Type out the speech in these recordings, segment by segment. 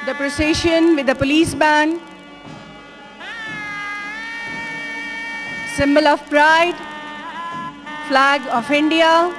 The procession with the police band, symbol of pride, flag of India.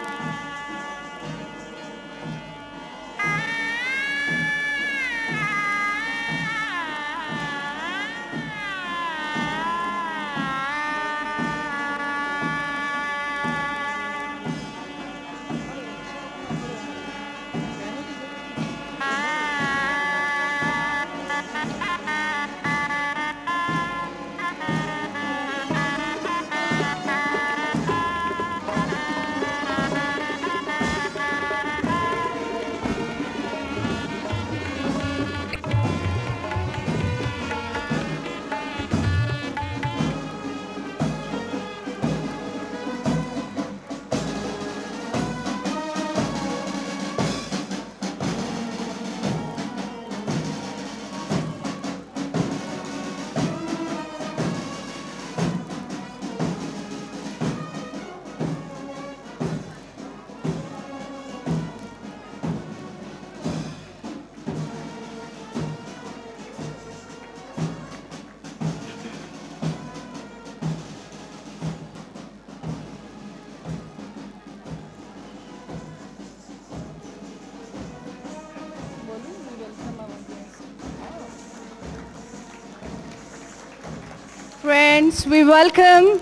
Friends, we welcome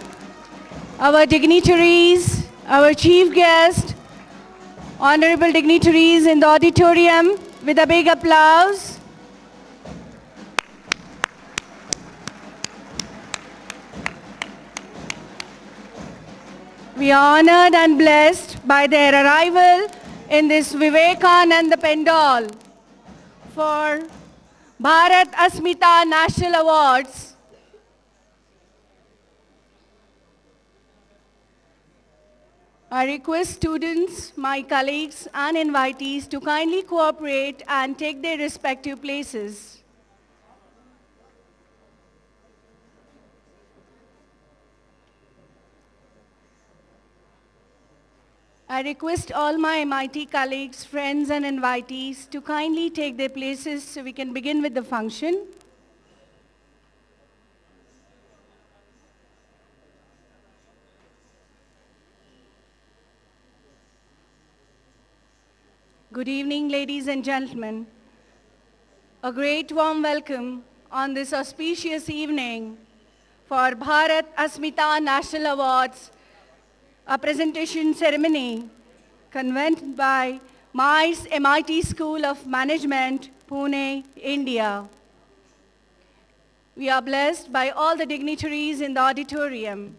our dignitaries, our chief guest, honorable dignitaries in the auditorium with a big applause. We are honored and blessed by their arrival in this Vivekananda Pendal for Bharat Asmita National Awards. I request students, my colleagues and invitees to kindly cooperate and take their respective places. I request all my MIT colleagues, friends and invitees to kindly take their places so we can begin with the function. Good evening, ladies and gentlemen. A great warm welcome on this auspicious evening for Bharat Asmita National Awards, a presentation ceremony convened by MICE MIT School of Management, Pune, India. We are blessed by all the dignitaries in the auditorium.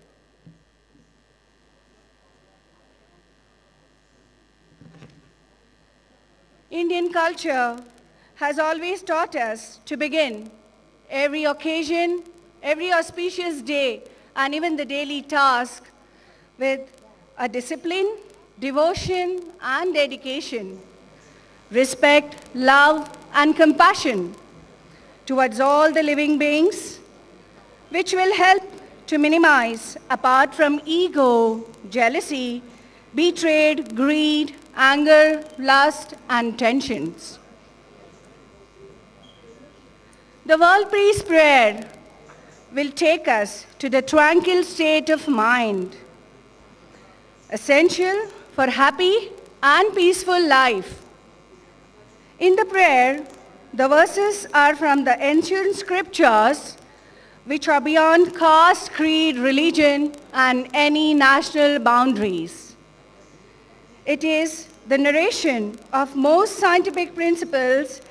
Indian culture has always taught us to begin every occasion, every auspicious day, and even the daily task with a discipline, devotion, and dedication, respect, love, and compassion towards all the living beings, which will help to minimize, apart from ego, jealousy, betrayed, greed, anger, lust, and tensions. The World Peace Prayer will take us to the tranquil state of mind, essential for happy and peaceful life. In the prayer, the verses are from the ancient scriptures, which are beyond caste, creed, religion, and any national boundaries. It is the narration of most scientific principles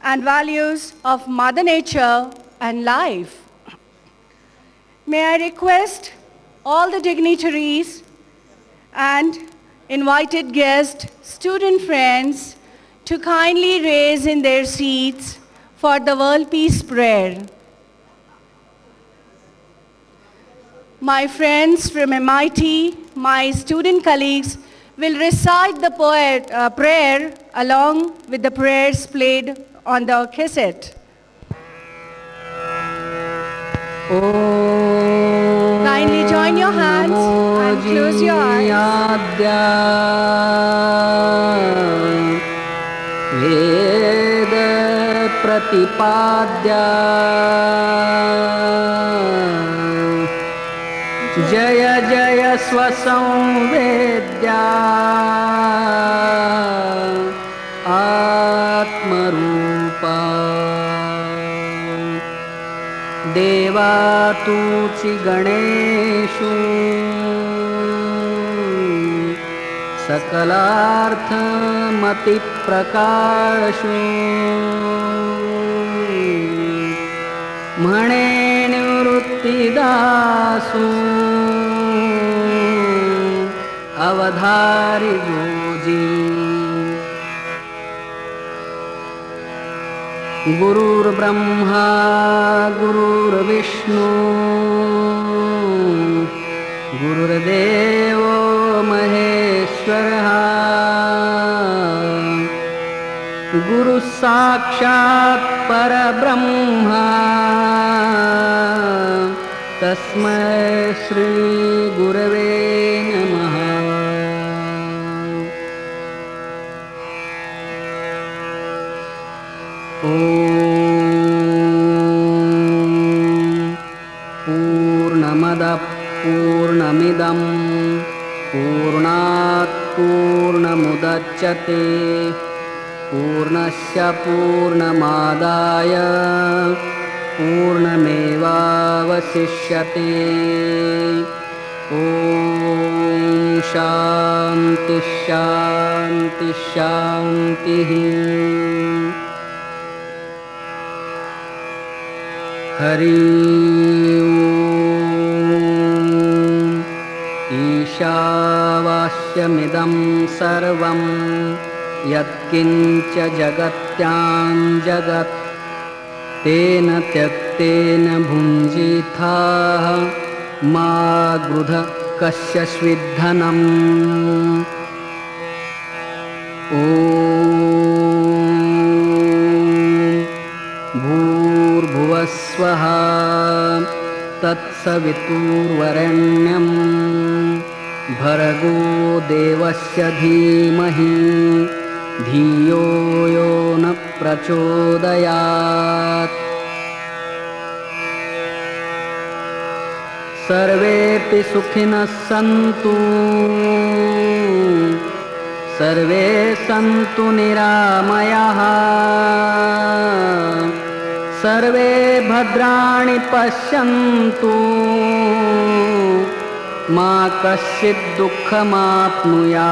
and values of Mother Nature and life. May I request all the dignitaries and invited guests, student friends, to kindly raise in their seats for the World Peace Prayer. My friends from MIT, my student colleagues, will recite the prayer along with the prayers played on the cassette. Kindly join your hands and close your eyes. Veda प्रतिपाद्या जय जय स्वसंवेद्या आत्मरूपा देवा तूची गणेशु सकलार्थमतिप्रकाशु म्हणे निवृत्तिदासु अवधारी जोजी गुरुर्ब्रह्मा गुरुर्विष्णु गुरुर्देवो महेश्वरः गुरुः साक्षात् परब्रह्मा तस्मै श्री गुरवे नमः। पूर्णमदः पूर्णमिदं पूर्णात् पूर्णमुदच्यते पूर्णस्य पूर्णमादाय पूर्णमेवावशिष्यते। ॐ शान्ति शान्ति शान्तिः। हरि ओम्। ईशावास्यमिदं सर्वं यत्किञ्च जगत्यां जगत् तेन त्यक्तेन भुञ्जीथाः मा गृध कस्यचिद्धनम्। ॐ भूर्भुवस्वः तत्सवितुर्वरेण्यं भर्गो देवस्य धीमहि धियो यो न प्रचोदयात्। सर्वेऽपि सुखिनः सन्तु सर्वे सन्तु निरामयाः सर्वे भद्राणि पश्यन्तु मा कश्चित् दुःखमाप्नुयात्।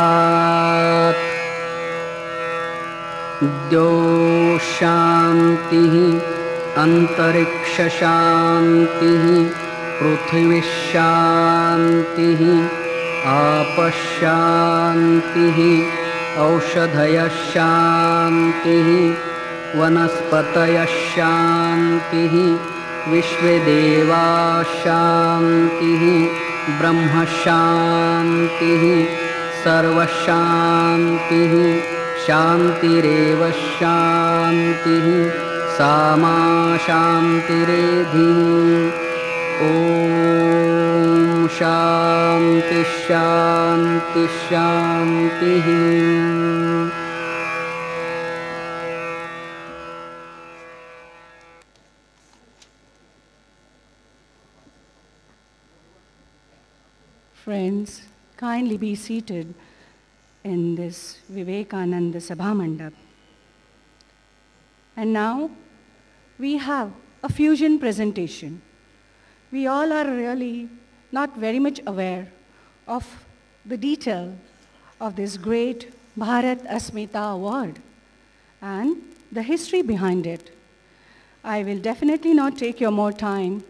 द्यौः शान्तिः अन्तरिक्षशान्तिः पृथिवी शान्तिः आपः शान्तिः औषधयः शान्तिः वनस्पतयः शान्तिः विश्वेदेवाः शान्तिः ब्रह्म शान्तिः सर्वशान्तिः शान्तिरेव शान्तिः सामा शान्तिरेधि। ॐ शान्ति शान्ति शान्तिः। Friends, kindly be seated in this Vivekananda Sabha Mandap. And now we have a fusion presentation. We all are really not very much aware of the detail of this great Bharat Asmita Award and the history behind it. I will definitely not take your more time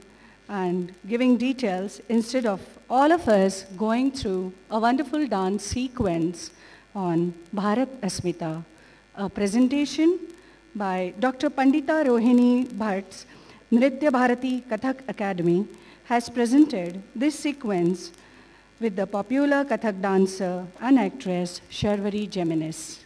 and giving details instead of all of us going through a wonderful dance sequence on Bharat Asmita, a presentation by Dr. Pandita Rohini Bhatt's Nritya Bharati Kathak Academy has presented this sequence with the popular Kathak dancer and actress Sharvari Geminis.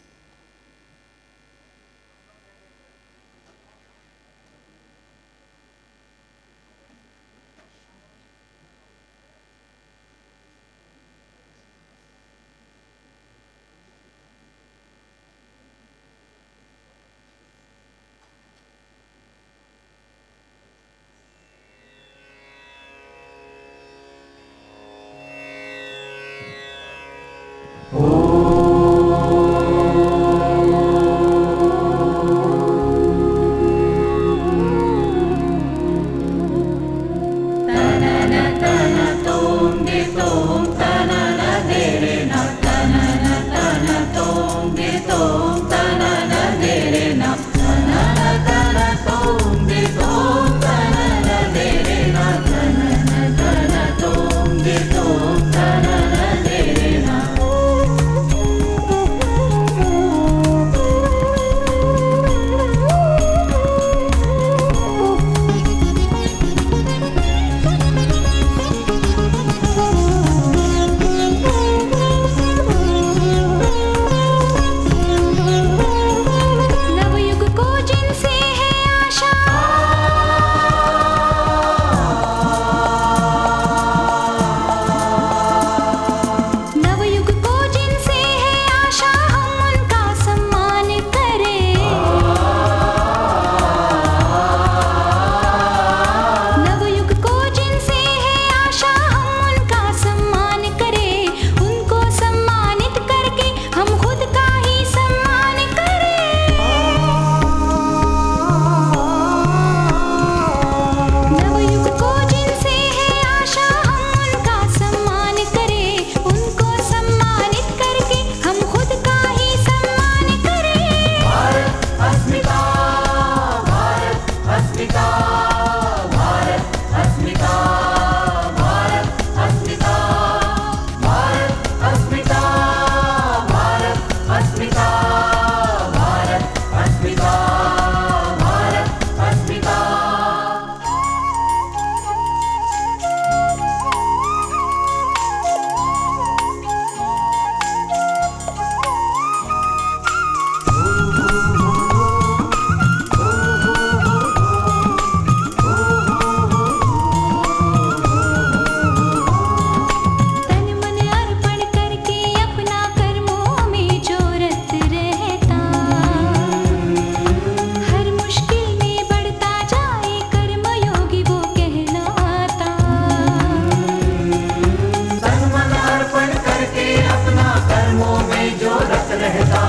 कर्मों में जो रत रहता,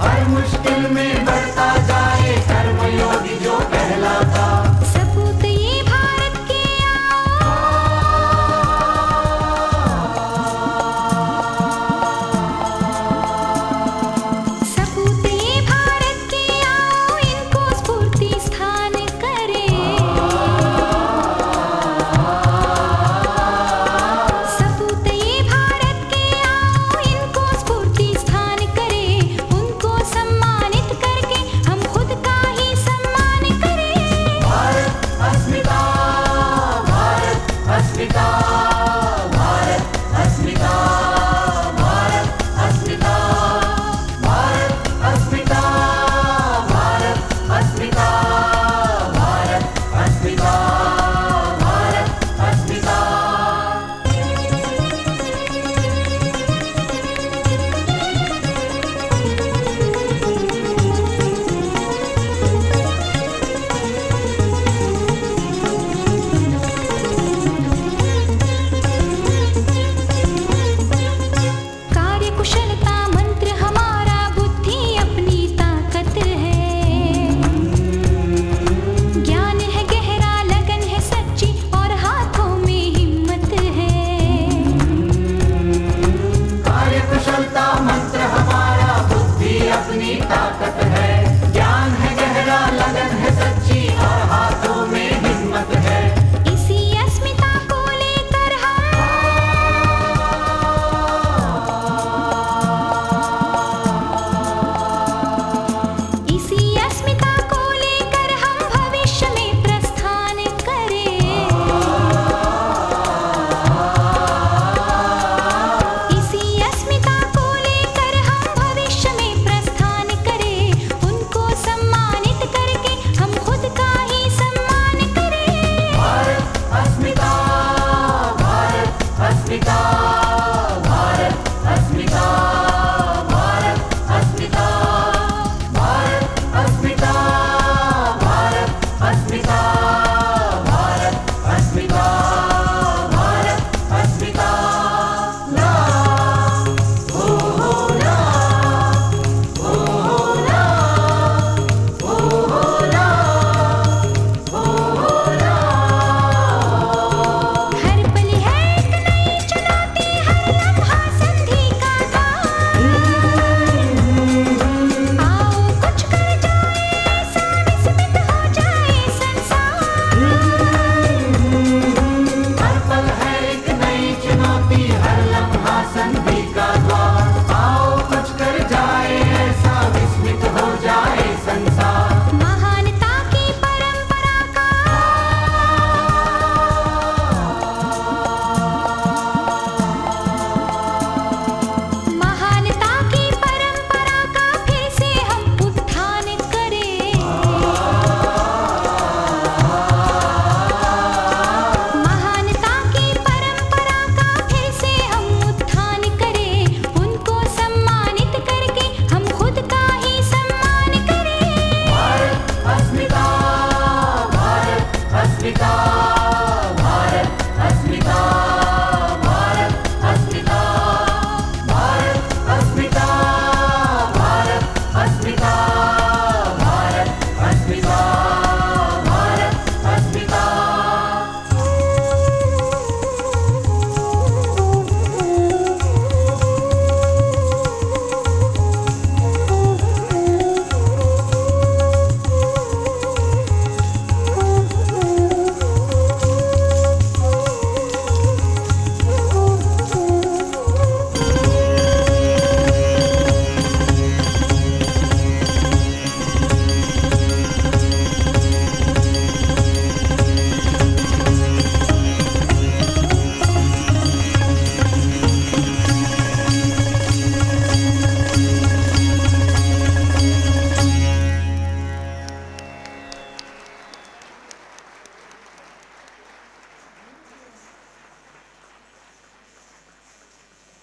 हर मुश्किल में बढ़ता जाए कर्मयोगी जो कहलाता। सपूत ये भारत के सपूत ये भारत के आओ, इनको स्फूर्ति स्थान करे। सपूत ये भारत के आओ, इनको स्फूर्ति स्थान करे। उनको सम्मानित करके हम खुद का ही सम्मान करें। भारत अस्मिता, भारत अस्मिता, भारत अस्मिता, भारत अस्मिता, भारत अस्मिता, भारत अस्मिता, भारत अस्मिता, भारत अस्मिता। कार्यकुशलता मंत्र हमारा, बुद्धि अपनी ताकत है। ज्ञान है गहरा, लगन है सच्ची और हाथों में हिम्मत है। कार्यकुशलता मंत्र हमारा, बुद्धि अपनी ताकत है। ज्ञान है गहरा, लगन है सच्ची और हाथों में हिम्मत है। इसी अस्मिता को लेकर इसी अस्मिता को लेकर हम भविष्य में प्रस्थान करें। इसी अस्मिता को लेकर हम भविष्य में प्रस्थान करें। उनको सम्मानित करके हम खुद का ही सम्मान करें। भारत अस्मिता, भारत अस्मिता, भारत अस्मिता, भारत अस्मिता, भारत अस्मिता, भारत अस्मिता, भारत अस्मिता, भारत अस्मिता। ला हो ला, हो ला, हो ला, हो ला। हर पल है एक नई चुनौती, हर लम्हा संधि का आओ कुछ कर जाए ऐसा, विस्मित हो जाए संसार। हर पल है एक नई चुनौती, हर लम्हा संधि का द्वार। आओ कुछ कर जाए ऐसा, विस्मित हो जाए संसार। महानता की परंपरा का महानता की परंपरा का फिर से हम उत्थान करें। महानता की परंपरा का फिर से हम उत्थान करें। उनको सम्मानित करके हम खुद का ही सम्मान करें। भारत अस्मिता, भारत अस्मिता, भारत अस्मिता, भारत अस्मिता, भारत अस्मिता, भारत अस्मिता, भारत अस्मिता, भारत अस्मिता।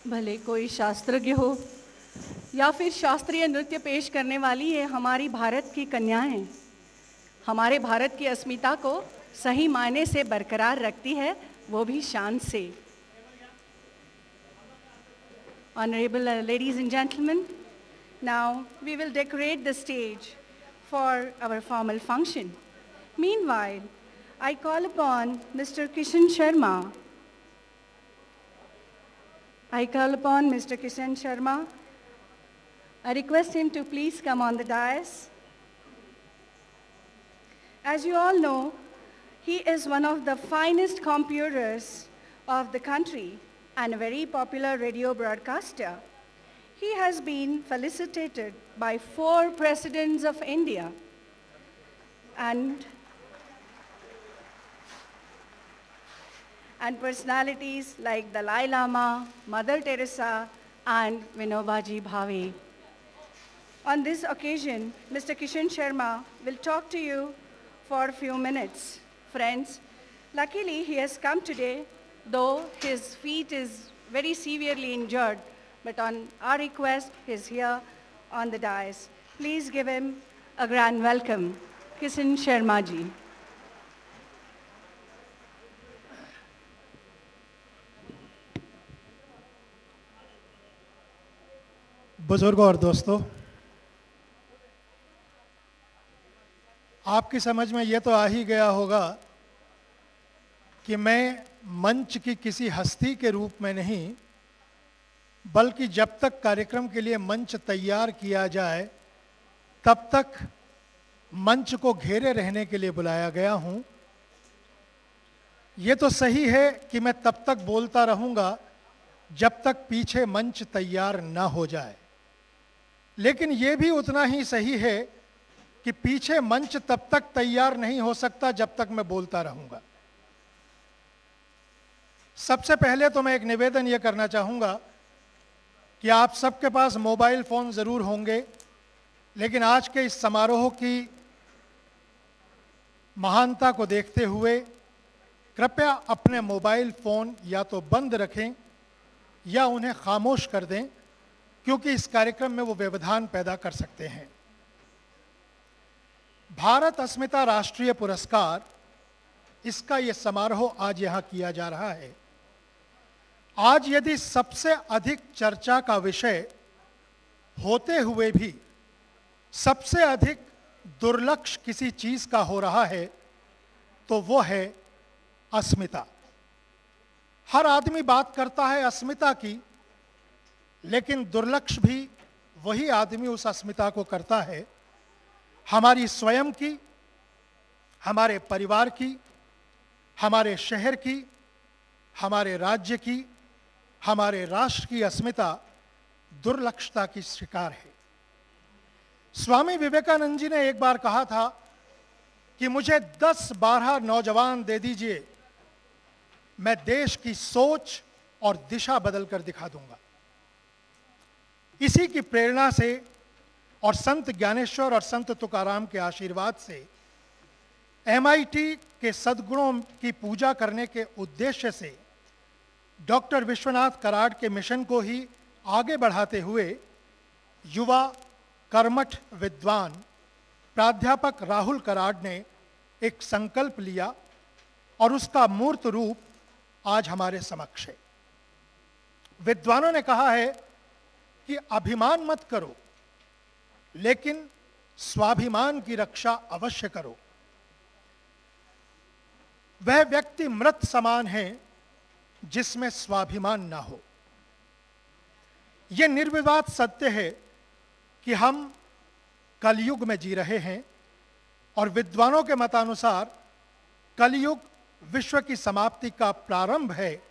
भले कोई शास्त्रज्ञ हो या फिर शास्त्रीय नृत्य पेश करने वाली ये हमारी भारत की कन्याएं हमारे भारत की अस्मिता को सही मायने से बरकरार रखती है, वो भी शान से। Honorable ladies and gentlemen, now we will decorate the stage for our formal function. Meanwhile, I call upon Mr. Kishan Sharma. I request him to please come on the dais. As you all know, he is one of the finest computers of the country and a very popular radio broadcaster. He has been felicitated by 4 presidents of India and personalities like Dalai Lama, Mother Teresa, and Vinobaji Bhave. On this occasion, Mr. Kishan Sharma will talk to you for a few minutes. Friends, luckily he has come today, though his feet is very severely injured, but on our request, he's here on the dais. Please give him a grand welcome. Kishan Sharma ji. बुजुर्गों और दोस्तों, आपकी समझ में ये तो आ ही गया होगा कि मैं मंच की किसी हस्ती के रूप में नहीं, बल्कि जब तक कार्यक्रम के लिए मंच तैयार किया जाए तब तक मंच को घेरे रहने के लिए बुलाया गया हूं। ये तो सही है कि मैं तब तक बोलता रहूंगा जब तक पीछे मंच तैयार न हो जाए, लेकिन ये भी उतना ही सही है कि पीछे मंच तब तक तैयार नहीं हो सकता जब तक मैं बोलता रहूंगा। सबसे पहले तो मैं एक निवेदन ये करना चाहूंगा कि आप सबके पास मोबाइल फोन जरूर होंगे, लेकिन आज के इस समारोह की महानता को देखते हुए कृपया अपने मोबाइल फोन या तो बंद रखें या उन्हें खामोश कर दें, क्योंकि इस कार्यक्रम में वो व्यवधान पैदा कर सकते हैं। भारत अस्मिता राष्ट्रीय पुरस्कार, इसका ये समारोह आज यहां किया जा रहा है। आज यदि सबसे अधिक चर्चा का विषय होते हुए भी सबसे अधिक दुर्लक्ष्य किसी चीज का हो रहा है तो वो है अस्मिता। हर आदमी बात करता है अस्मिता की, लेकिन दुर्लक्ष्य भी वही आदमी उस अस्मिता को करता है। हमारी स्वयं की, हमारे परिवार की, हमारे शहर की, हमारे राज्य की, हमारे राष्ट्र की अस्मिता दुर्लक्षता की शिकार है। स्वामी विवेकानंद जी ने एक बार कहा था कि मुझे 10-12 नौजवान दे दीजिए, मैं देश की सोच और दिशा बदलकर दिखा दूंगा। इसी की प्रेरणा से और संत ज्ञानेश्वर और संत तुकाराम के आशीर्वाद से MIT के सद्गुणों की पूजा करने के उद्देश्य से डॉक्टर विश्वनाथ कराड के मिशन को ही आगे बढ़ाते हुए युवा कर्मठ विद्वान प्राध्यापक राहुल कराड ने एक संकल्प लिया और उसका मूर्त रूप आज हमारे समक्ष है। विद्वानों ने कहा है कि अभिमान मत करो, लेकिन स्वाभिमान की रक्षा अवश्य करो। वह व्यक्ति मृत समान है जिसमें स्वाभिमान ना हो। यह निर्विवाद सत्य है कि हम कलयुग में जी रहे हैं और विद्वानों के मतानुसार कलयुग विश्व की समाप्ति का प्रारंभ है।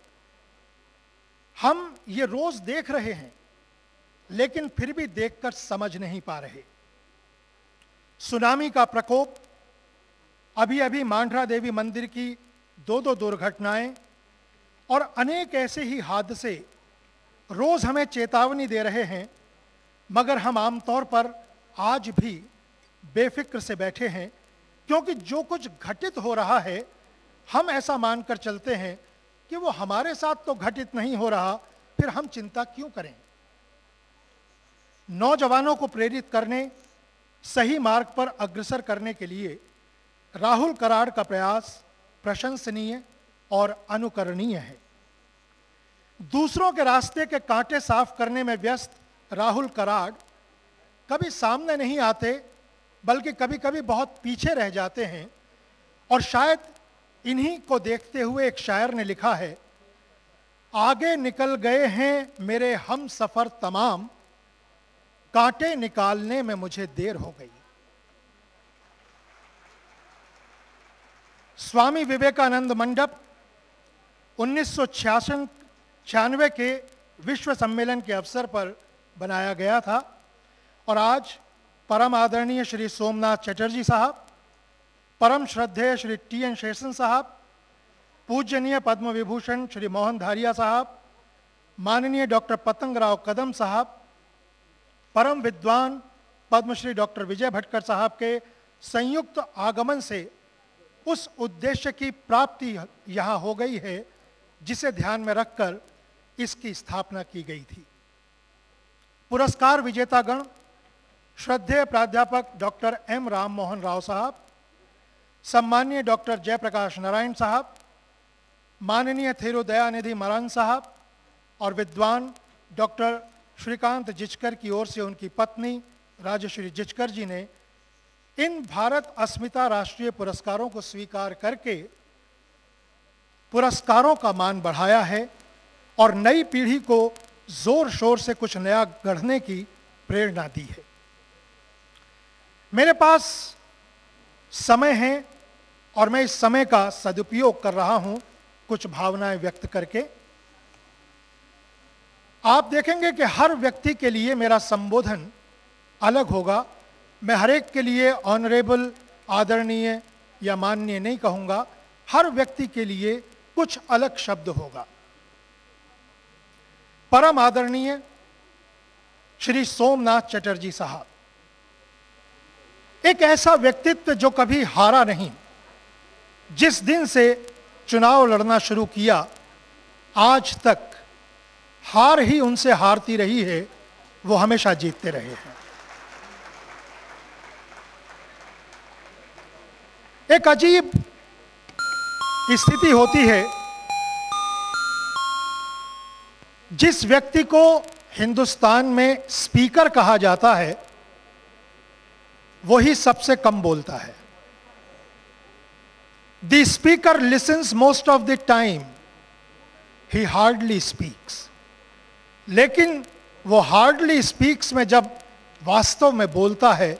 हम ये रोज देख रहे हैं, लेकिन फिर भी देखकर समझ नहीं पा रहे। सुनामी का प्रकोप, अभी अभी मांड्रा देवी मंदिर की 2 दुर्घटनाएं और अनेक ऐसे ही हादसे रोज हमें चेतावनी दे रहे हैं, मगर हम आमतौर पर आज भी बेफिक्र से बैठे हैं, क्योंकि जो कुछ घटित हो रहा है हम ऐसा मानकर चलते हैं कि वो हमारे साथ तो घटित नहीं हो रहा, फिर हम चिंता क्यों करें। नौजवानों को प्रेरित करने, सही मार्ग पर अग्रसर करने के लिए राहुल कराड का प्रयास प्रशंसनीय और अनुकरणीय है। दूसरों के रास्ते के कांटे साफ करने में व्यस्त राहुल कराड़ कभी सामने नहीं आते, बल्कि कभी कभी बहुत पीछे रह जाते हैं। और शायद इन्हीं को देखते हुए एक शायर ने लिखा है, आगे निकल गए हैं मेरे हम सफर तमाम, कांटे निकालने में मुझे देर हो गई। स्वामी विवेकानंद मंडप 1996 के विश्व सम्मेलन के अवसर पर बनाया गया था और आज परम आदरणीय श्री सोमनाथ चटर्जी साहब, परम श्रद्धेय श्री टी.एन. शेषन साहब, पूजनीय पद्म विभूषण श्री मोहन धारिया साहब, माननीय डॉक्टर पतंगराव कदम साहब, परम विद्वान पद्मश्री डॉक्टर विजय भटकर साहब के संयुक्त आगमन से उस उद्देश्य की प्राप्ति यहाँ हो गई है जिसे ध्यान में रखकर इसकी स्थापना की गई थी। पुरस्कार विजेतागण श्रद्धेय प्राध्यापक डॉक्टर एम राम मोहन राव साहब, सम्माननीय डॉक्टर जयप्रकाश नारायण साहब, माननीय थेरो दयानिधि मरान साहब और विद्वान डॉक्टर श्रीकांत जिचकर की ओर से उनकी पत्नी राजश्री जिचकर जी ने इन भारत अस्मिता राष्ट्रीय पुरस्कारों को स्वीकार करके पुरस्कारों का मान बढ़ाया है और नई पीढ़ी को जोर शोर से कुछ नया गढ़ने की प्रेरणा दी है। मेरे पास समय है और मैं इस समय का सदुपयोग कर रहा हूं कुछ भावनाएं व्यक्त करके। आप देखेंगे कि हर व्यक्ति के लिए मेरा संबोधन अलग होगा। मैं हर एक के लिए ऑनरेबल, आदरणीय या माननीय नहीं कहूंगा। हर व्यक्ति के लिए कुछ अलग शब्द होगा। परम आदरणीय श्री सोमनाथ चटर्जी साहब, एक ऐसा व्यक्तित्व जो कभी हारा नहीं। जिस दिन से चुनाव लड़ना शुरू किया आज तक हार ही उनसे हारती रही है, वो हमेशा जीतते रहे हैं। एक अजीब स्थिति होती है, जिस व्यक्ति को हिंदुस्तान में स्पीकर कहा जाता है वही सबसे कम बोलता है। The speaker lessons most of the time, he hardly speaks. लेकिन वो हार्डली स्पीक्स में जब वास्तव में बोलता है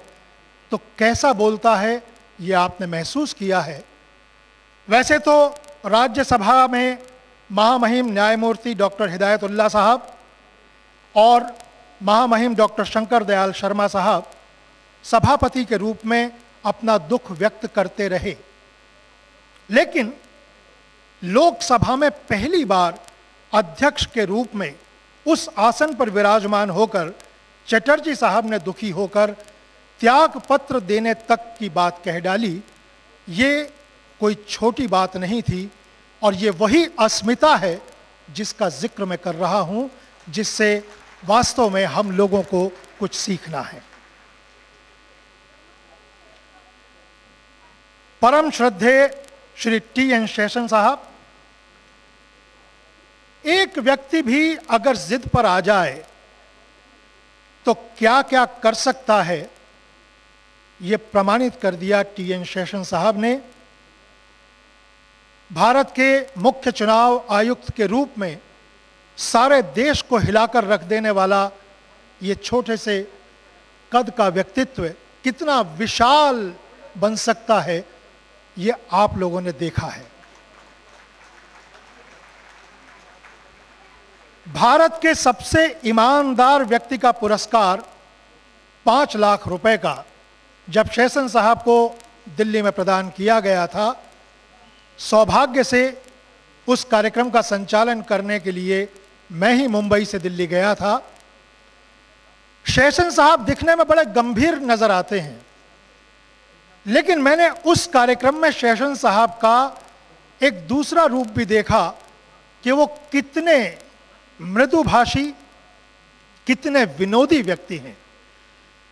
तो कैसा बोलता है ये आपने महसूस किया है। वैसे तो राज्यसभा में महामहिम न्यायमूर्ति डॉक्टर हिदायतुल्लाह साहब और महामहिम डॉक्टर शंकर दयाल शर्मा साहब सभापति के रूप में अपना दुख व्यक्त करते रहे, लेकिन लोकसभा में पहली बार अध्यक्ष के रूप में उस आसन पर विराजमान होकर चटर्जी साहब ने दुखी होकर त्याग पत्र देने तक की बात कह डाली। ये कोई छोटी बात नहीं थी और ये वही अस्मिता है जिसका जिक्र मैं कर रहा हूं, जिससे वास्तव में हम लोगों को कुछ सीखना है। परम श्रद्धेय श्री टी.एन. शेषन साहब, एक व्यक्ति भी अगर जिद पर आ जाए तो क्या क्या कर सकता है, ये प्रमाणित कर दिया टी.एन. शेषन साहब ने। भारत के मुख्य चुनाव आयुक्त के रूप में सारे देश को हिलाकर रख देने वाला ये छोटे से कद का व्यक्तित्व कितना विशाल बन सकता है, ये आप लोगों ने देखा है। भारत के सबसे ईमानदार व्यक्ति का पुरस्कार 5 लाख रुपए का जब शेषन साहब को दिल्ली में प्रदान किया गया था, सौभाग्य से उस कार्यक्रम का संचालन करने के लिए मैं ही मुंबई से दिल्ली गया था। शेषन साहब दिखने में बड़े गंभीर नजर आते हैं, लेकिन मैंने उस कार्यक्रम में शेषन साहब का एक दूसरा रूप भी देखा कि वो कितने मृदुभाषी, कितने विनोदी व्यक्ति हैं।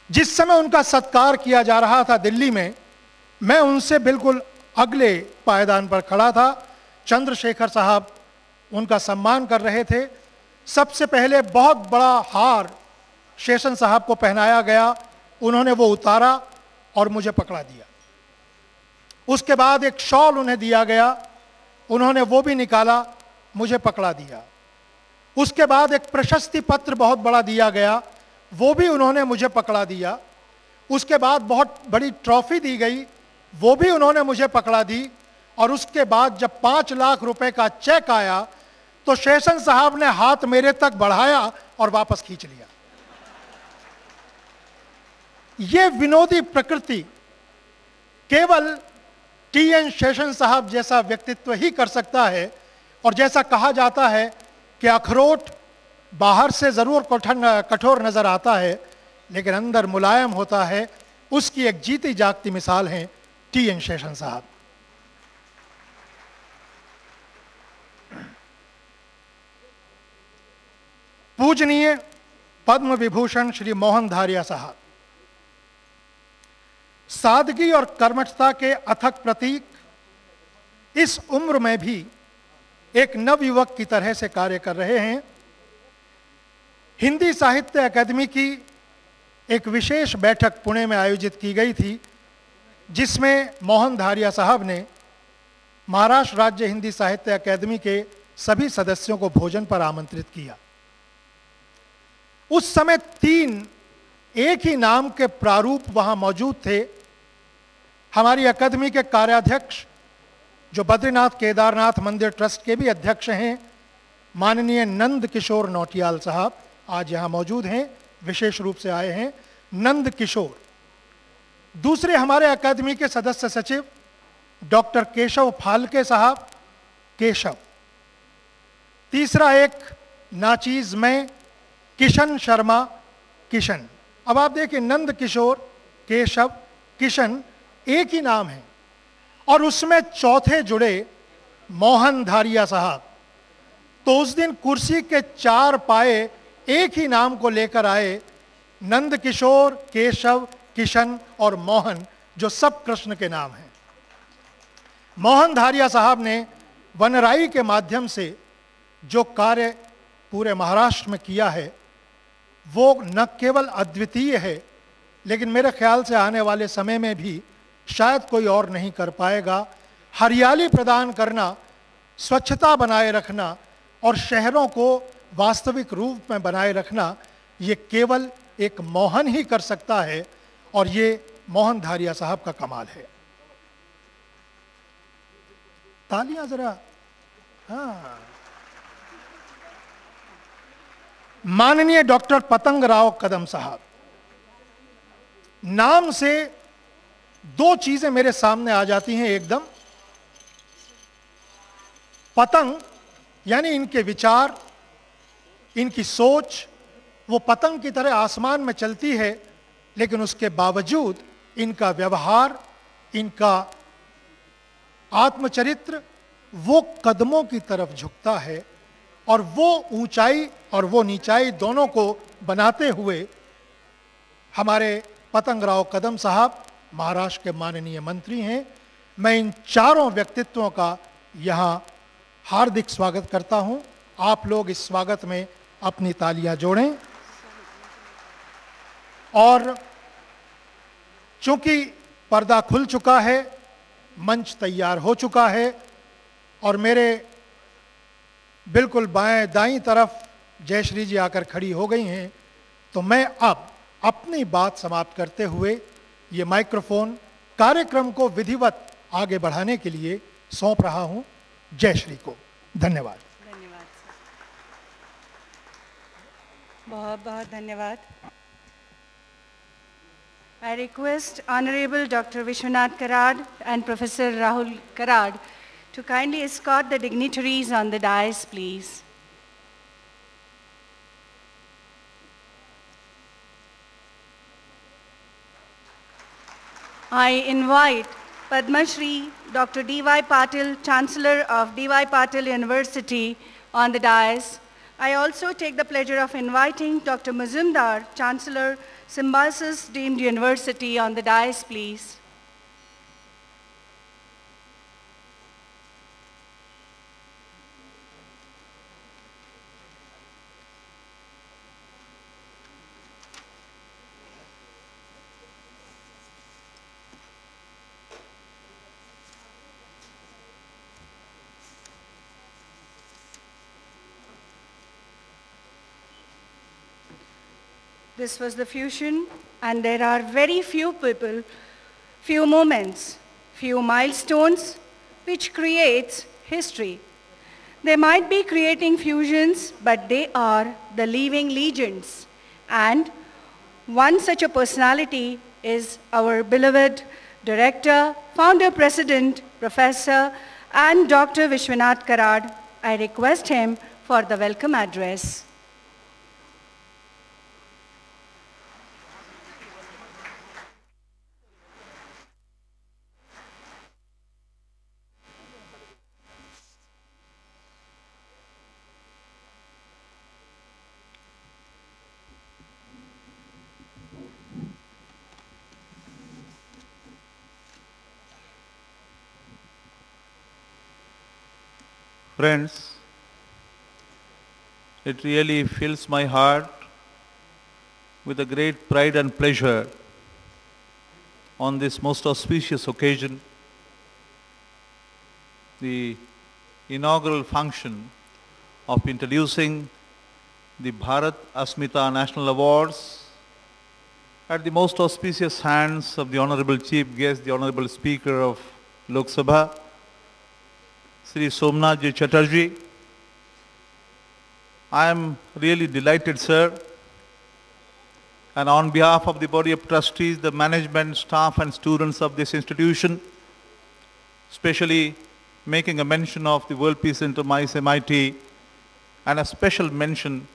जिस समय उनका सत्कार किया जा रहा था दिल्ली में, मैं उनसे बिल्कुल अगले पायदान पर खड़ा था। चंद्रशेखर साहब उनका सम्मान कर रहे थे। सबसे पहले बहुत बड़ा हार शेषन साहब को पहनाया गया, उन्होंने वो उतारा और मुझे पकड़ा दिया। उसके बाद एक शॉल उन्हें दिया गया, उन्होंने वो भी निकाला, मुझे पकड़ा दिया। उसके बाद एक प्रशस्ति पत्र बहुत बड़ा दिया गया, वो भी उन्होंने मुझे पकड़ा दिया। उसके बाद बहुत बड़ी ट्रॉफी दी गई, वो भी उन्होंने मुझे पकड़ा दी। और उसके बाद जब 5 लाख रुपए का चेक आया तो शेषन साहब ने हाथ मेरे तक बढ़ाया और वापस खींच लिया। ये विनोदी प्रकृति केवल टी.एन. शेषन साहब जैसा व्यक्तित्व ही कर सकता है। और जैसा कहा जाता है कि अखरोट बाहर से जरूर कठोर नजर आता है लेकिन अंदर मुलायम होता है, उसकी एक जीती जागती मिसाल है टी.एन. शेषन साहब। पूजनीय पद्म विभूषण श्री मोहन धारिया साहब, सादगी और कर्मठता के अथक प्रतीक, इस उम्र में भी एक नवयुवक की तरह से कार्य कर रहे हैं। हिंदी साहित्य अकादमी की एक विशेष बैठक पुणे में आयोजित की गई थी, जिसमें मोहन धारिया साहब ने महाराष्ट्र राज्य हिंदी साहित्य अकादमी के सभी सदस्यों को भोजन पर आमंत्रित किया। उस समय 3 एक ही नाम के प्रारूप वहां मौजूद थे। हमारी अकादमी के कार्याध्यक्ष, जो बद्रीनाथ केदारनाथ मंदिर ट्रस्ट के भी अध्यक्ष हैं, माननीय नंद किशोर नौटियाल साहब आज यहां मौजूद हैं, विशेष रूप से आए हैं नंद किशोर। दूसरे हमारे अकादमी के सदस्य सचिव डॉक्टर केशव फाल्के साहब, केशव। तीसरा एक नाचीज में किशन शर्मा, किशन। अब आप देखिए, नंद किशोर, केशव, किशन एक ही नाम है और उसमें चौथे जुड़े मोहन धारिया साहब। तो उस दिन कुर्सी के 4 पाए एक ही नाम को लेकर आए, नंद किशोर, केशव, किशन और मोहन, जो सब कृष्ण के नाम हैं। मोहन धारिया साहब ने वनराई के माध्यम से जो कार्य पूरे महाराष्ट्र में किया है वो न केवल अद्वितीय है, लेकिन मेरे ख्याल से आने वाले समय में भी शायद कोई और नहीं कर पाएगा। हरियाली प्रदान करना, स्वच्छता बनाए रखना और शहरों को वास्तविक रूप में बनाए रखना, ये केवल एक मोहन ही कर सकता है और ये मोहन धारिया साहब का कमाल है। तालियां जरा। हाँ। माननीय डॉक्टर पतंग राव कदम साहब, नाम से 2 चीजें मेरे सामने आ जाती हैं एकदम। पतंग यानी इनके विचार, इनकी सोच, वो पतंग की तरह आसमान में चलती है, लेकिन उसके बावजूद इनका व्यवहार, इनका आत्मचरित्र वो कदमों की तरफ झुकता है और वो ऊंचाई और वो नीचाई दोनों को बनाते हुए हमारे पतंग राव कदम साहब महाराष्ट्र के माननीय मंत्री हैं। मैं इन चारों व्यक्तित्वों का यहाँ हार्दिक स्वागत करता हूँ। आप लोग इस स्वागत में अपनी तालियां जोड़ें। और चूंकि पर्दा खुल चुका है, मंच तैयार हो चुका है और मेरे बिल्कुल बाएं दाईं तरफ जयश्री जी आकर खड़ी हो गई हैं, तो मैं अब अपनी बात समाप्त करते हुए ये माइक्रोफोन कार्यक्रम को विधिवत आगे बढ़ाने के लिए सौंप रहा हूं जयश्री को। धन्यवाद। धन्यवाद सर, बहुत बहुत धन्यवाद। I request Honorable Dr. Vishwanath Karad and Professor Rahul Karad to kindly escort the dignitaries on the dais, please. I invite Padma Shri Dr. D.Y. Patil, Chancellor of D.Y. Patil University, on the dais. I also take the pleasure of inviting Dr. Mazumdar, Chancellor, Symbiosis Deemed University, on the dais, please. This was the fusion, and there are very few people, few moments, few milestones which creates history. They might be creating fusions, but they are the living legends. And one such a personality is our beloved Director, Founder President, Professor, and Dr. Vishwanath Karad. I request him for the welcome address. Friends, it really fills my heart with a great pride and pleasure on this most auspicious occasion, the inaugural function of introducing the Bharat Asmita National Awards at the most auspicious hands of the Honorable Chief Guest, the Honorable Speaker of Lok Sabha, Sri Somnath Ji Chatterjee. I am really delighted, sir, and on behalf of the body of trustees, the management, staff and students of this institution, especially making a mention of the World Peace Enterprise MIT, and a special mention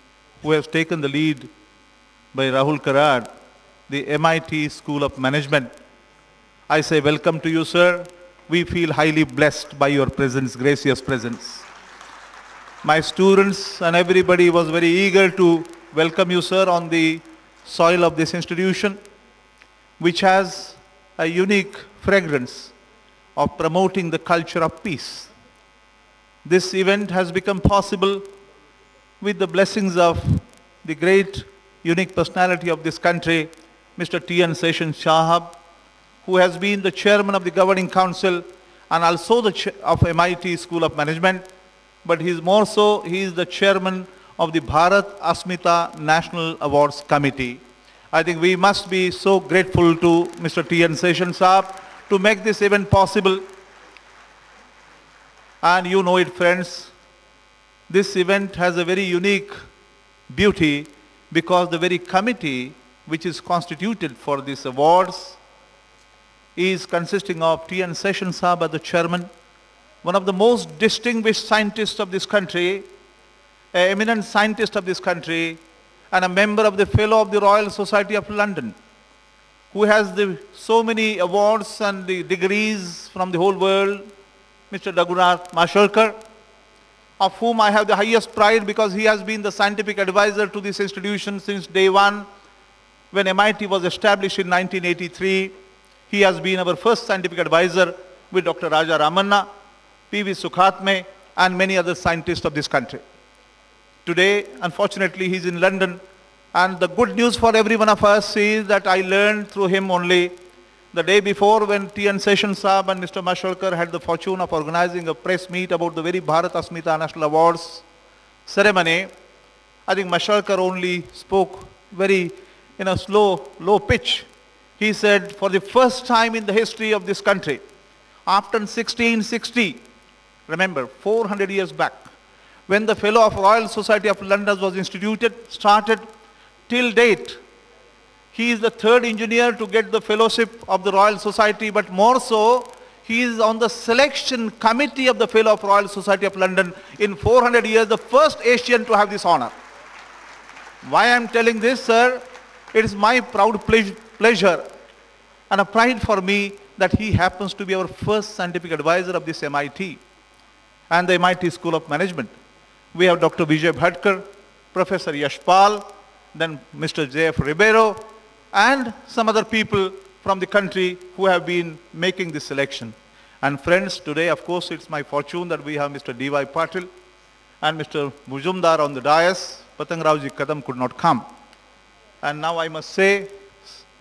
who has taken the lead by Rahul Karad, the MIT School of Management. I say welcome to you, sir. We feel highly blessed by your presence, gracious presence. My students and everybody was very eager to welcome you, sir, on the soil of this institution, which has a unique fragrance of promoting the culture of peace. This event has become possible with the blessings of the great, unique personality of this country, Mr. T.N. Seshan Sahab, who has been the chairman of the governing council and also the of MIT School of Management, but he is more so, he is the chairman of the Bharat Asmita National Awards Committee. I think we must be so grateful to Mr. T.N. Seshan Sahab to make this event possible. And you know it, friends, this event has a very unique beauty because the very committee which is constituted for these awards is consisting of T.N. Seshan Sahab as the chairman, one of the most distinguished scientists of this country, an eminent scientist of this country, and a member of the Fellow of the Royal Society of London, who has so many awards and the degrees from the whole world, Mr. Raghunath Mashelkar, of whom I have the highest pride because he has been the scientific advisor to this institution since day one. When MIT was established in 1983, he has been our first scientific advisor with Dr. Raja Ramanna, P.V. Sukhatme, and many other scientists of this country. Today, unfortunately, he's in London, and the good news for every one of us is that I learned through him only the day before when T.N. Seshan Sahab and Mr. Mashelkar had the fortune of organizing a press meet about the very Bharat Asmita National Awards ceremony. I think Mashelkar only spoke very in a slow, low pitch. He said, for the first time in the history of this country, after 1660, remember, 400 years back, when the Fellow of Royal Society of London was started, till date, he is the third engineer to get the fellowship of the Royal Society, but more so, he is on the selection committee of the Fellow of Royal Society of London. In 400 years, the first Asian to have this honor. Why I am telling this, sir? It is my proud pleasure and a pride for me that he happens to be our first scientific advisor of this MIT and the MIT School of Management. We have Dr. Vijay Bhatkar, Professor Yashpal, then Mr. J.F. Ribeiro, and some other people from the country who have been making this selection. And friends, today, of course, it's my fortune that we have Mr. D.Y. Patil and Mr. Mujumdar on the dais. Patangrauji Kadam could not come. And now I must say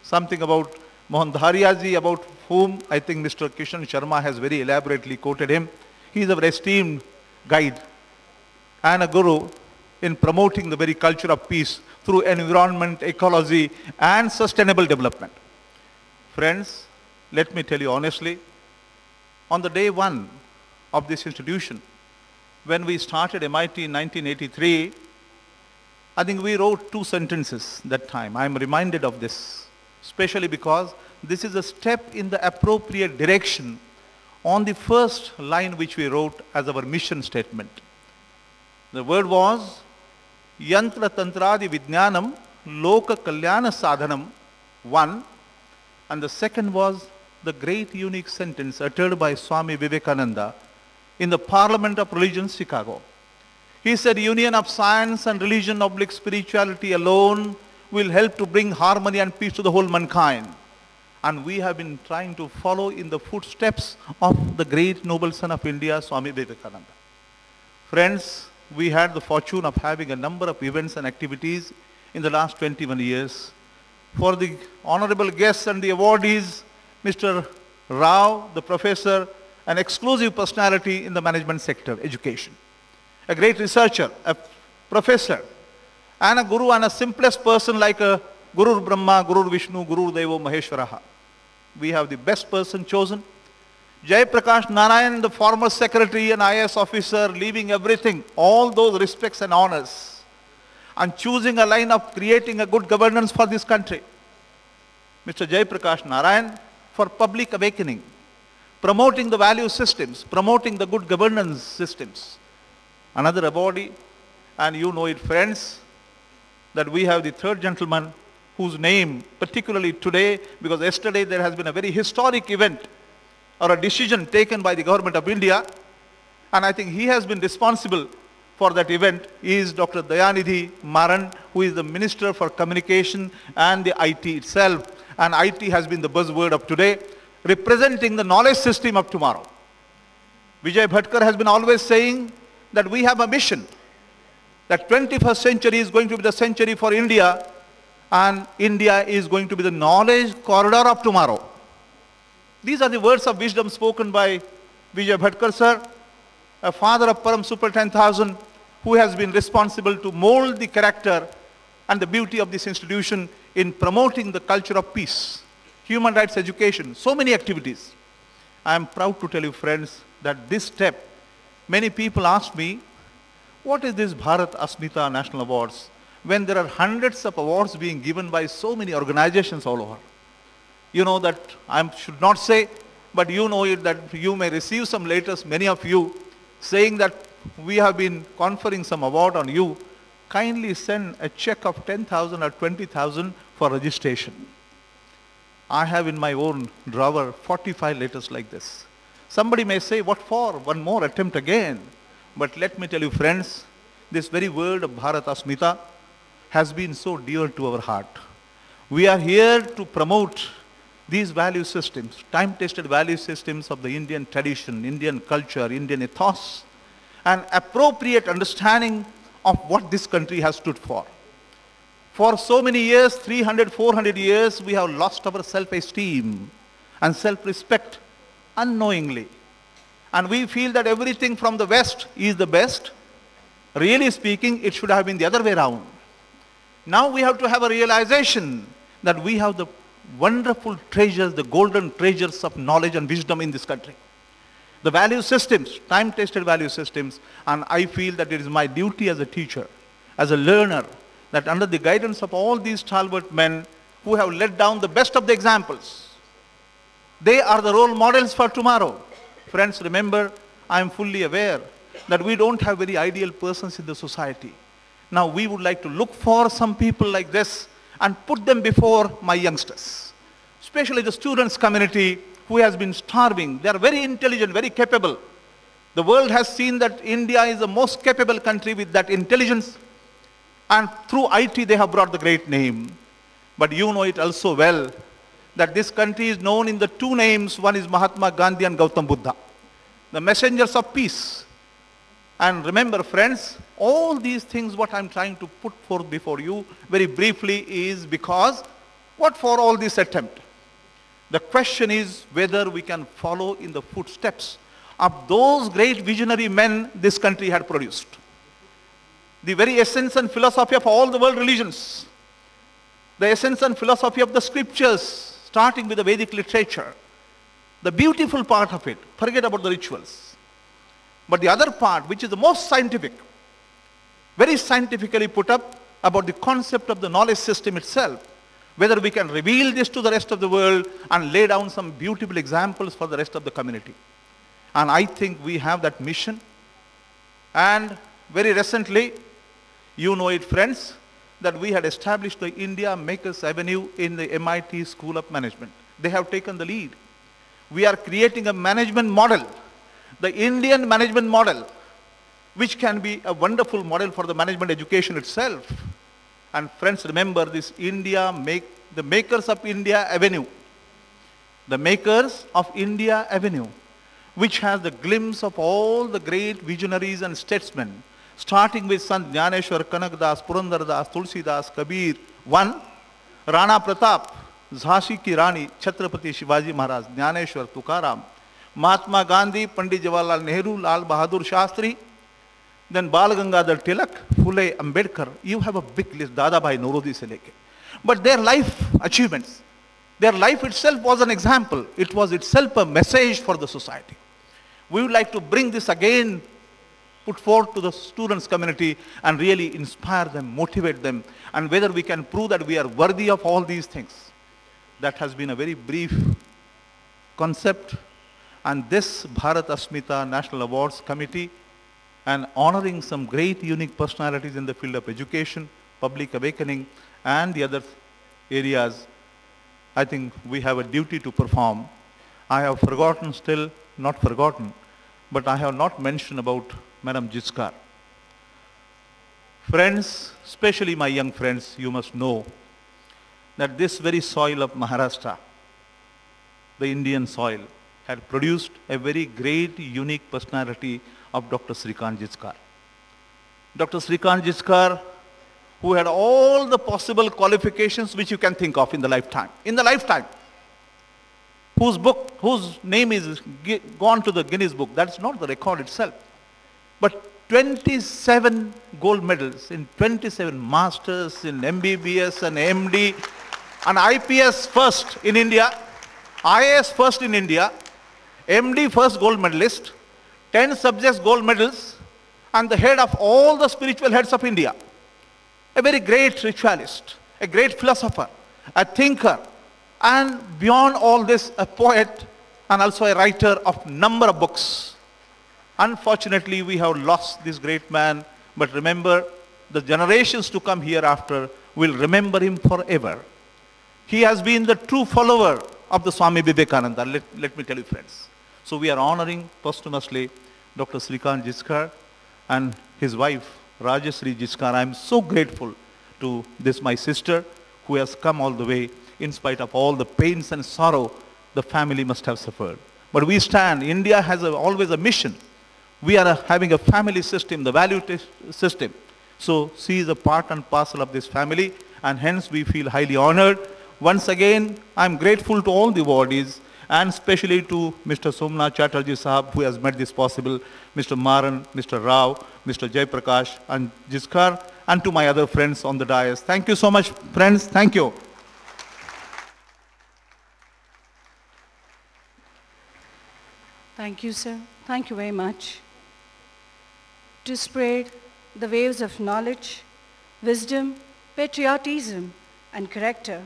something about Mohan Dharia ji, about whom I think Mr. Kishan Sharma has very elaborately quoted him. He is a very esteemed guide and a guru in promoting the very culture of peace through environment, ecology, and sustainable development. Friends, let me tell you honestly, on the day one of this institution, when we started MIT in 1983, I think we wrote 2 sentences that time. I'm reminded of this, especially because this is a step in the appropriate direction on the first line which we wrote as our mission statement. The word was, Yantra Tantradi Vijnanam Loka Kalyana Sadhanam, 1. And the second was the great unique sentence uttered by Swami Vivekananda in the Parliament of Religion, Chicago. He said, union of science and religion / spirituality alone will help to bring harmony and peace to the whole mankind. And we have been trying to follow in the footsteps of the great noble son of India, Swami Vivekananda. Friends, we had the fortune of having a number of events and activities in the last 21 years. For the honorable guests and the awardees, Mr. Rao, the professor, an exclusive personality in the management sector, education. A great researcher, a professor, and a guru, and a simplest person like a Guru Brahma, Guru Vishnu, Guru Devo Maheshwaraha. We have the best person chosen. Jai Prakash Narayan, the former secretary and IAS officer, leaving everything, all those respects and honors, and choosing a line of creating a good governance for this country. Mr. Jai Prakash Narayan, for public awakening, promoting the value systems, promoting the good governance systems. Another awardee, and you know it, friends, that we have the third gentleman whose name, particularly today, because yesterday there has been a very historic event or a decision taken by the government of India, and I think he has been responsible for that event, is Dr. Dayanidhi Maran, who is the Minister for Communication and the IT itself, and IT has been the buzzword of today, representing the knowledge system of tomorrow. Vijay Bhatkar has been always saying that we have a mission, that 21st century is going to be the century for India, and India is going to be the knowledge corridor of tomorrow. These are the words of wisdom spoken by Vijay Bhatkar sir, a father of Param Super 10,000, who has been responsible to mold the character and the beauty of this institution in promoting the culture of peace, human rights education, so many activities. I am proud to tell you, friends, that this step, many people ask me, what is this Bharat Asmita National Awards, when there are hundreds of awards being given by so many organizations all over? You know that I should not say, but you know it, that you may receive some letters, many of you, saying that we have been conferring some award on you. Kindly send a check of 10,000 or 20,000 for registration. I have in my own drawer 45 letters like this. Somebody may say, what for? One more attempt again. But let me tell you, friends, this very word of Bharat Asmita has been so dear to our heart. We are here to promote these value systems, time-tested value systems of the Indian tradition, Indian culture, Indian ethos, and appropriate understanding of what this country has stood for. For so many years, 300, 400 years, we have lost our self-esteem and self-respect unknowingly. And we feel that everything from the West is the best. Really speaking, it should have been the other way around. Now we have to have a realization that we have the wonderful treasures, the golden treasures of knowledge and wisdom in this country. The value systems, time-tested value systems, and I feel that it is my duty as a teacher, as a learner, that under the guidance of all these stalwart men who have laid down the best of the examples, they are the role models for tomorrow. Friends, remember, I am fully aware that we don't have very ideal persons in the society. Now we would like to look for some people like this and put them before my youngsters, especially the students community who has been starving. They are very intelligent, very capable. The world has seen that India is the most capable country with that intelligence, and through IT they have brought the great name. But you know it also well that this country is known in the two names. One is Mahatma Gandhi and Gautam Buddha, the messengers of peace. And remember, friends, all these things what I'm trying to put forth before you very briefly is because what for all this attempt? The question is whether we can follow in the footsteps of those great visionary men this country had produced. the very essence and philosophy of all the world religions, the essence and philosophy of the scriptures, starting with the Vedic literature, the beautiful part of it, forget about the rituals. But the other part, which is the most scientific, very scientifically put up about the concept of the knowledge system itself, whether we can reveal this to the rest of the world and lay down some beautiful examples for the rest of the community. And I think we have that mission. And very recently, you know it, friends, that we had established the India Makers Avenue in the MIT School of Management. They have taken the lead. We are creating a management model, the Indian management model, which can be a wonderful model for the management education itself. And friends, remember this the Makers of India Avenue. The Makers of India Avenue, which has the glimpse of all the great visionaries and statesmen, starting with Sant Jnaneshwar, Kanakdas, Purandardas, Tulsidas, Kabir, one, Rana Pratap, Jhansi ki Rani, Chhatrapati Shivaji Maharaj, Jnaneshwar, Tukaram, Mahatma Gandhi, Pandit Jawaharlal Nehru, Lal Bahadur Shastri, then Bal Gangadhar Tilak, Phule Ambedkar. You have a big list, Dadabhai Naoroji se leke. But their life achievements, their life itself was an example. It was itself a message for the society. We would like to bring this again, put forth to the students community and really inspire them, motivate them, and whether we can prove that we are worthy of all these things. That has been a very brief concept. And this Bharat Asmita National Awards Committee, and honoring some great unique personalities in the field of education, public awakening, and the other areas, I think we have a duty to perform. I have forgotten still, not forgotten, but I have not mentioned about Madam Jiskar. Friends, especially my young friends, you must know that this very soil of Maharashtra, the Indian soil, had produced a very great, unique personality of Dr. Srikant Jiskar. Dr. Srikant Jiskar, who had all the possible qualifications which you can think of in the lifetime, whose name is gone to the Guinness Book. That's not the record itself. But 27 gold medals in 27 masters, in MBBS and MD, and IPS first in India, IAS first in India, MD first gold medalist, 10 subjects gold medals, and the head of all the spiritual heads of India. A very great ritualist, a great philosopher, a thinker, and beyond all this, a poet and also a writer of number of books. Unfortunately, we have lost this great man, but remember, the generations to come hereafter will remember him forever. He has been the true follower of the Swami Vivekananda, let me tell you, friends. So we are honoring posthumously Dr. Srikant Jiskar and his wife, Rajasri Jiskar. I am so grateful to this, my sister, who has come all the way in spite of all the pains and sorrow the family must have suffered. But we stand, India has always a mission. We are having a family system, the value system. So she is a part and parcel of this family, and hence we feel highly honored. Once again, I am grateful to all the awardees, and especially to Mr. Somnath Chatterjee Sahab, who has made this possible, Mr. Maran, Mr. Rao, Mr. Jay Prakash, and Jiskar, and to my other friends on the dais. Thank you so much, friends. Thank you. Thank you, sir. Thank you very much. To spread the waves of knowledge, wisdom, patriotism, and character,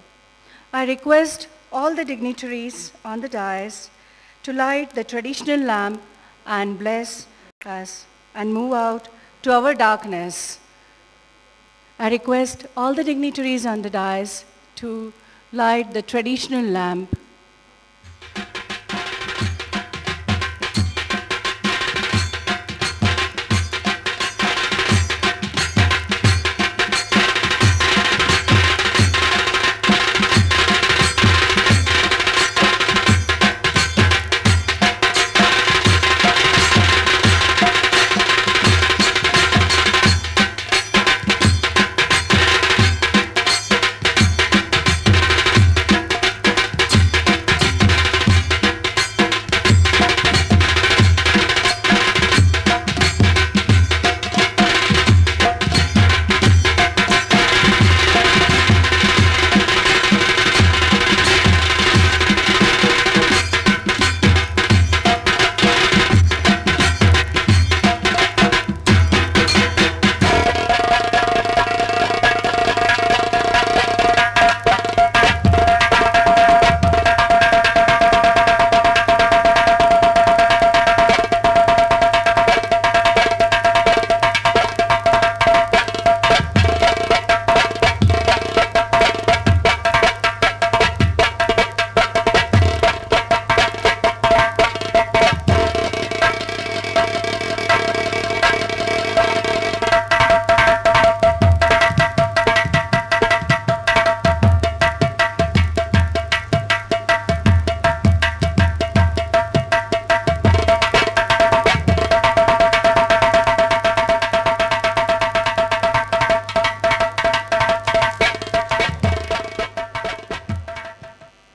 I request all the dignitaries on the dais to light the traditional lamp and bless us and move out to our darkness. I request all the dignitaries on the dais to light the traditional lamp.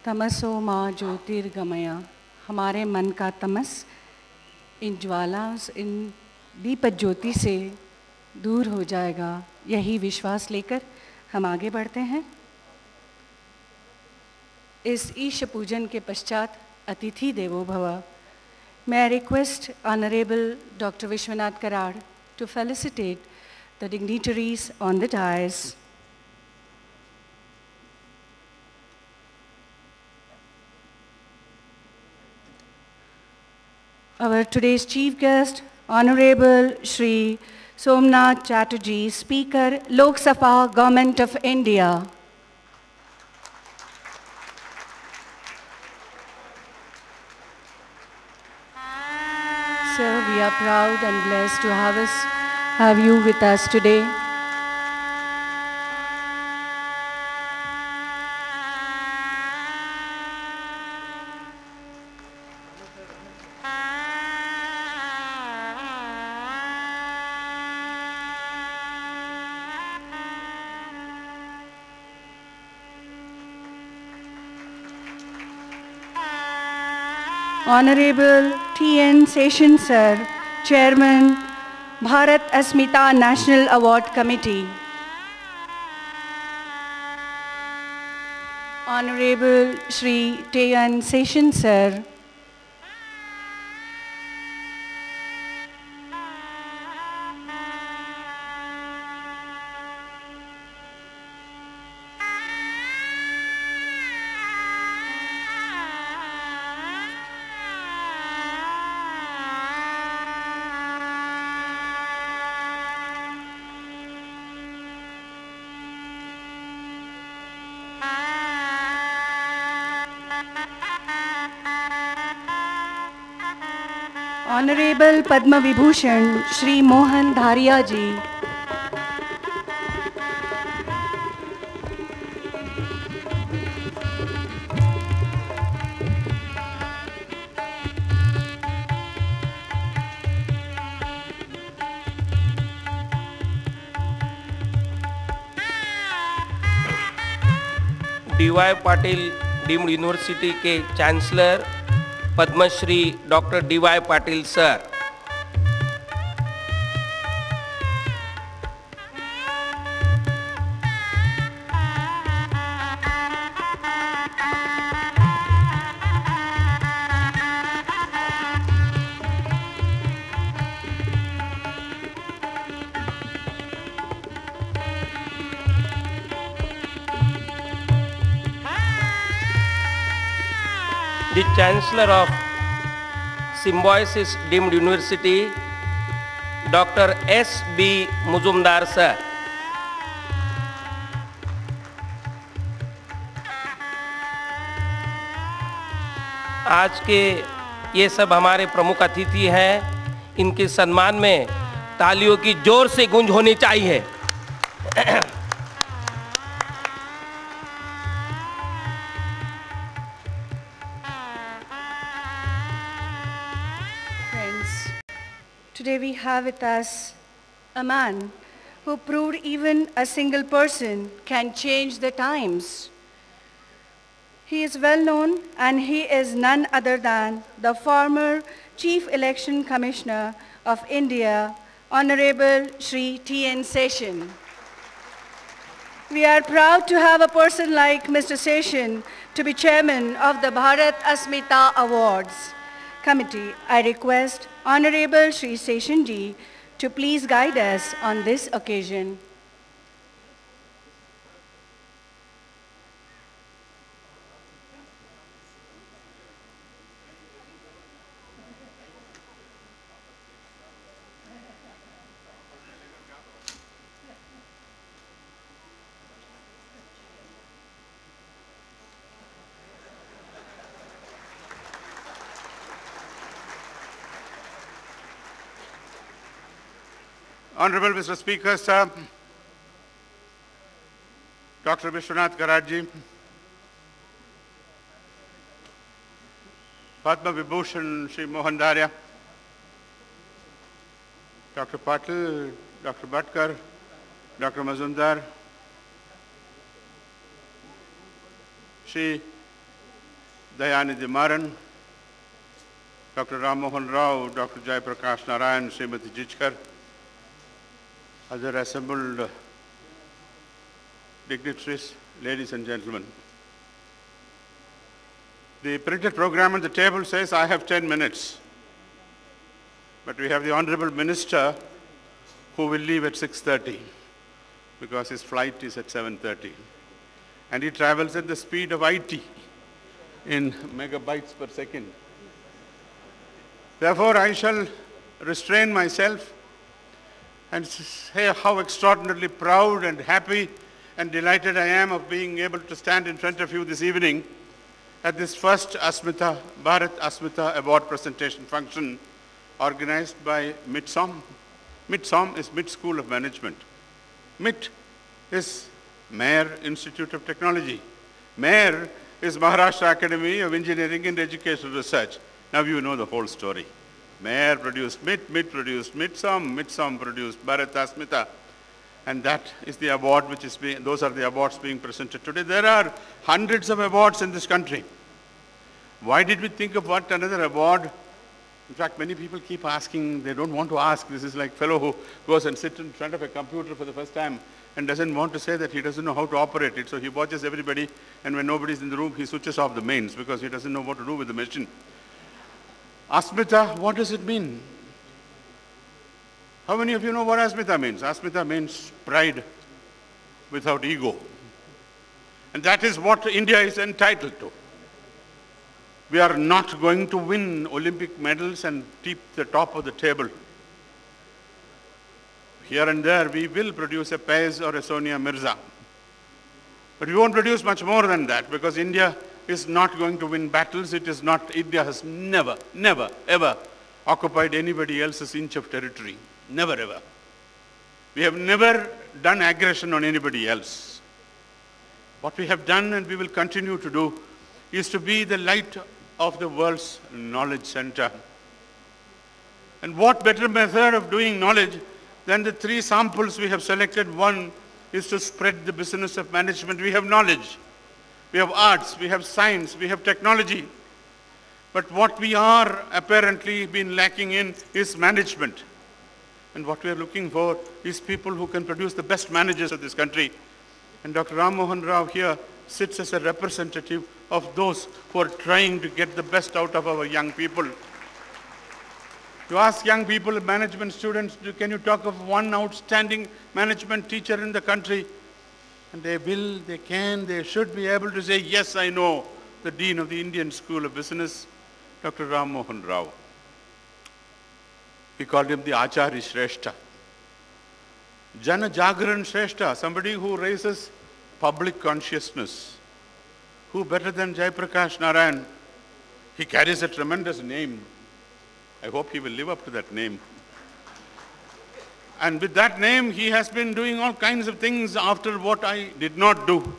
तमसो माँ ज्योतिर्गमया, हमारे मन का तमस इन ज्वाला, इन दीप ज्योति से दूर हो जाएगा, यही विश्वास लेकर हम आगे बढ़ते हैं। इस ईश पूजन के पश्चात अतिथि देवो भव। May I request Honorable Dr. Vishwanath Karad to felicitate the dignitaries on the dais. Our today's chief guest, Honorable Shri Somnath Chatterjee, Speaker, Lok Sabha, Government of India. Sir, we are proud and blessed to have you with us today. Honorable T.N. Session Sir, Chairman, Bharat Asmita National Award Committee. Honorable Shri T.N. Session Sir, Honorable Padma Vibhushan Shri Mohan Dharia Ji. D Y. Patil deemed university के chancellor Padmashri doctor D Y. Patil sir, the Chancellor of Symbiosis Deemed University, Dr. S.B. Muzumdar sir, आज के ये सब हमारे प्रमुख अतिथि हैं, इनके सम्मान में तालियों की जोर से गूंज होनी चाहिए। Today we have with us a man who proved even a single person can change the times. He is well known and he is none other than the former Chief Election Commissioner of India, Honorable Shri T.N. Session. We are proud to have a person like Mr. Session to be chairman of the Bharat Asmita Awards Committee. I request Honorable Shri Session Ji to please guide us on this occasion. Honorable Mr. Speaker, sir, Dr. Vishwanath Karad ji, Padma Vibhushan Shri Mohan Dharia, Dr. Patil, Dr. Bhatkar, Dr. Mazumdar, Shri Dayanidhi Maran, Dr. Ram Mohan Rao, Dr. Jayaprakash Narayan, Srimati Jichkar, other assembled dignitaries, ladies and gentlemen. The printed program on the table says I have 10 minutes. But we have the Honorable Minister who will leave at 6:30 because his flight is at 7:30. And he travels at the speed of IT in megabytes per second. Therefore, I shall restrain myself and say how extraordinarily proud and happy and delighted I am of being able to stand in front of you this evening at this first Asmita, Bharat Asmita Award presentation function organized by MITSOM. MITSOM is MIT School of Management. MIT is Mayor Institute of Technology. Mayor is Maharashtra Academy of Engineering and Educational Research. Now you know the whole story. Mayor produced MIT, MIT produced MITSOM, MITSOM produced Bharat Asmita. And that is the award which is being, those are the awards being presented today. There are hundreds of awards in this country. Why did we think of what another award? In fact, many people keep asking, they don't want to ask. This is like fellow who goes and sits in front of a computer for the first time and doesn't want to say that he doesn't know how to operate it. So he watches everybody, and when nobody's in the room, he switches off the mains because he doesn't know what to do with the machine. Asmita, what does it mean? How many of you know what Asmita means? Asmita means pride without ego. And that is what India is entitled to. We are not going to win Olympic medals and keep the top of the table. Here and there we will produce a Pez or a Sonia Mirza. But we won't produce much more than that because India is not going to win battles. India has never, ever occupied anybody else's inch of territory. Never, ever. We have never done aggression on anybody else. What we have done and we will continue to do is to be the light of the world's knowledge center. And what better method of doing knowledge than the three samples we have selected? One is to spread the business of management. We have knowledge, we have arts, we have science, we have technology. But what we are apparently been lacking in is management. And what we are looking for is people who can produce the best managers of this country. And Dr. Ram Mohan Rao here sits as a representative of those who are trying to get the best out of our young people. You ask young people, management students, can you talk of one outstanding management teacher in the country? And they will, they can, they should be able to say, yes, I know the Dean of the Indian School of Business, Dr. Ram Mohan Rao. We called him the Acharya Shrestha. Jana Jagran Shrestha, somebody who raises public consciousness. Who better than Jayaprakash Narayan? He carries a tremendous name. I hope he will live up to that name. And with that name, he has been doing all kinds of things after what I did not do,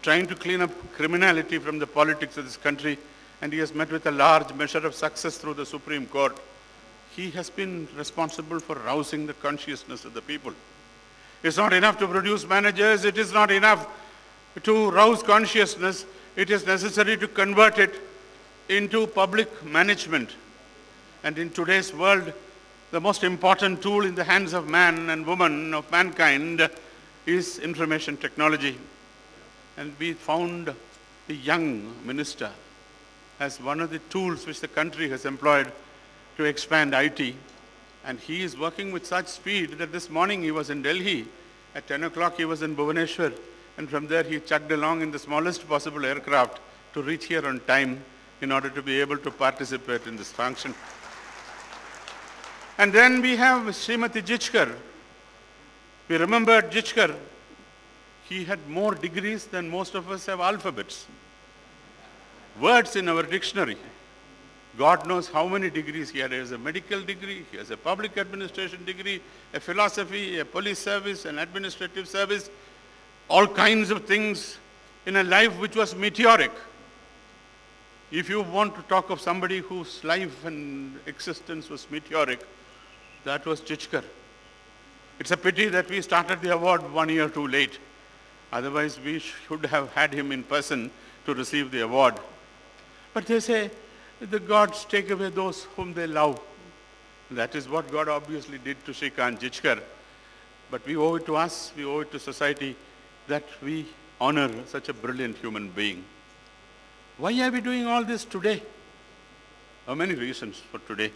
trying to clean up criminality from the politics of this country, and he has met with a large measure of success through the Supreme Court. He has been responsible for rousing the consciousness of the people. It's not enough to produce managers, it is not enough to rouse consciousness, it is necessary to convert it into public management. And in today's world, the most important tool in the hands of man and woman, of mankind, is information technology. And we found the young minister as one of the tools which the country has employed to expand IT. And he is working with such speed that this morning he was in Delhi. At 10 o'clock he was in Bhubaneswar. And from there he chugged along in the smallest possible aircraft to reach here on time in order to be able to participate in this function. And then we have Srimati Jichkar. We remember Jichkar. He had more degrees than most of us have alphabets. Words in our dictionary. God knows how many degrees he had. He has a medical degree, he has a public administration degree, a philosophy, a police service, an administrative service, all kinds of things in a life which was meteoric. If you want to talk of somebody whose life and existence was meteoric, that was Jichkar. It's a pity that we started the award 1 year too late. Otherwise, we should have had him in person to receive the award. But they say the gods take away those whom they love. That is what God obviously did to Shrikant Jichkar. But we owe it to us, we owe it to society that we honor such a brilliant human being. Why are we doing all this today? There are many reasons for today.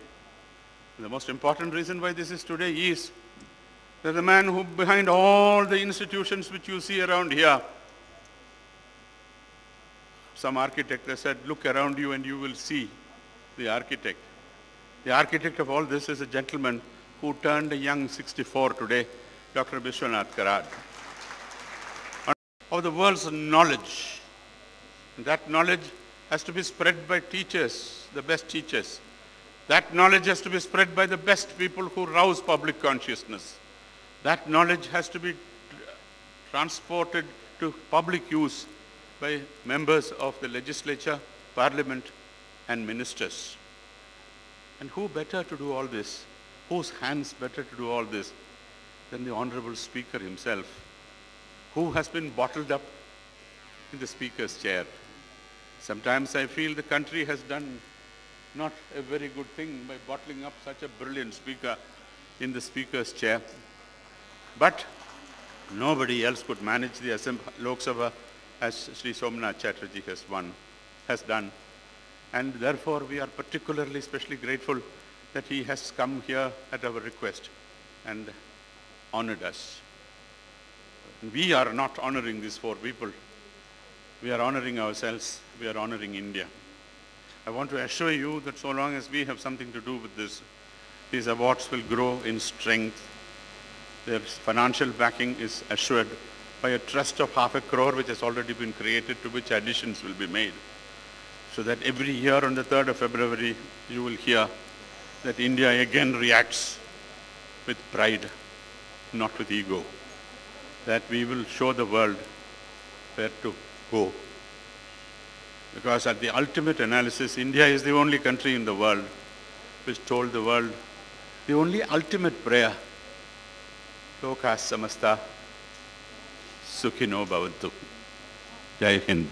The most important reason why this is today is that the man who behind all the institutions which you see around here, some architect has said, look around you and you will see the architect. The architect of all this is a gentleman who turned a young 64 today, Dr. Vishwanath Karad. Of the world's knowledge. And that knowledge has to be spread by teachers, the best teachers. That knowledge has to be spread by the best people who rouse public consciousness. That knowledge has to be transported to public use by members of the legislature, parliament, and ministers. And who better to do all this? Whose hands better to do all this than the Honorable Speaker himself, who has been bottled up in the Speaker's chair. Sometimes I feel the country has done not a very good thing by bottling up such a brilliant speaker in the Speaker's chair. But nobody else could manage the Lok Sabha as Sri Somnath Chatterjee has done. And therefore we are particularly especially grateful that he has come here at our request and honored us. We are not honoring these four people. We are honoring ourselves. We are honoring India. I want to assure you that so long as we have something to do with this, these awards will grow in strength. Their financial backing is assured by a trust of 500 crore which has already been created, to which additions will be made. So that every year on the 3rd of February, you will hear that India again reacts with pride, not with ego. That we will show the world where to go. Because at the ultimate analysis, India is the only country in the world which told the world the only ultimate prayer, Loka Samasta Sukhino Bhavantu. Jai Hind.